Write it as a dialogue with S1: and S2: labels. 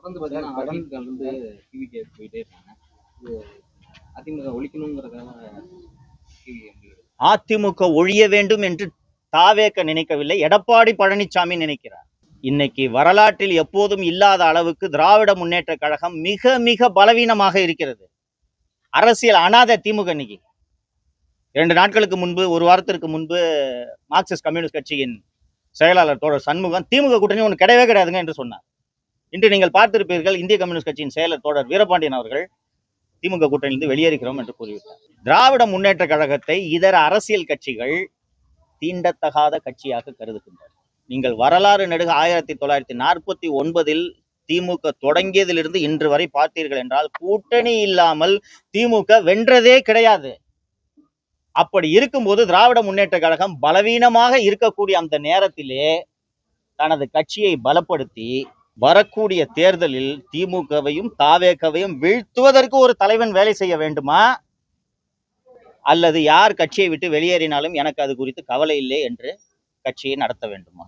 S1: தொடர்ந்து பார்த்தீங்கன்னா அதிமுக வந்து டிவிக்கு போயிட்டே இருக்காங்க. இது அதிமுக ஒழிக்கணுங்கிறதுக்காக
S2: அதிமுக ஒழிய வேண்டும் என்று தாவேக்க நினைக்கவில்லை, எடப்பாடி பழனிசாமி நினைக்கிறார். இன்னைக்கு வரலாற்றில் எப்போதும் இல்லாத அளவுக்கு திராவிட முன்னேற்ற கழகம் மிக மிக பலவீனமாக இருக்கிறது. அரசியல் அனாதை திமுக. இன்னைக்கு 2 நாட்களுக்கு முன்பு, ஒரு வாரத்திற்கு முன்பு மார்க்சிஸ்ட் கம்யூனிஸ்ட் கட்சியின் செயலாளர் தோழர் சண்முகம் திமுக கூட்டணி ஒன்று கிடையவே கிடையாதுங்க என்று சொன்னார். இன்று நீங்கள் பார்த்திருப்பீர்கள், இந்திய கம்யூனிஸ்ட் கட்சியின் செயலர் தோழர் வீரபாண்டியன் அவர்கள் திமுக கூட்டணியிலிருந்து வெளியேறுகிறோம் என்று கூறிவிட்டார். திராவிட முன்னேற்ற கழகத்தை இதர அரசியல் கட்சிகள் தீண்டத்தகாத கட்சியாக கருதுகின்றனர். நீங்கள் வரலாறு நெடுக 1949 திமுக தொடங்கியதிலிருந்து இன்று வரை பார்த்தீர்கள் என்றால் கூட்டணி இல்லாமல் திமுக வென்றதே கிடையாது. அப்படி இருக்கும்போது திராவிட முன்னேற்ற கழகம் பலவீனமாக இருக்கக்கூடிய அந்த நேரத்திலே தனது கட்சியை பலப்படுத்தி வரக்கூடிய தேர்தலில் திமுகவையும் தாவேகவையும் வீழ்த்துவதற்கு ஒரு தலைவன் வேலை செய்ய வேண்டுமா, அல்லது யார் கட்சியை விட்டு வெளியேறினாலும் எனக்கு அது குறித்து கவலை இல்லை என்று கட்சியை நடத்த வேண்டுமா?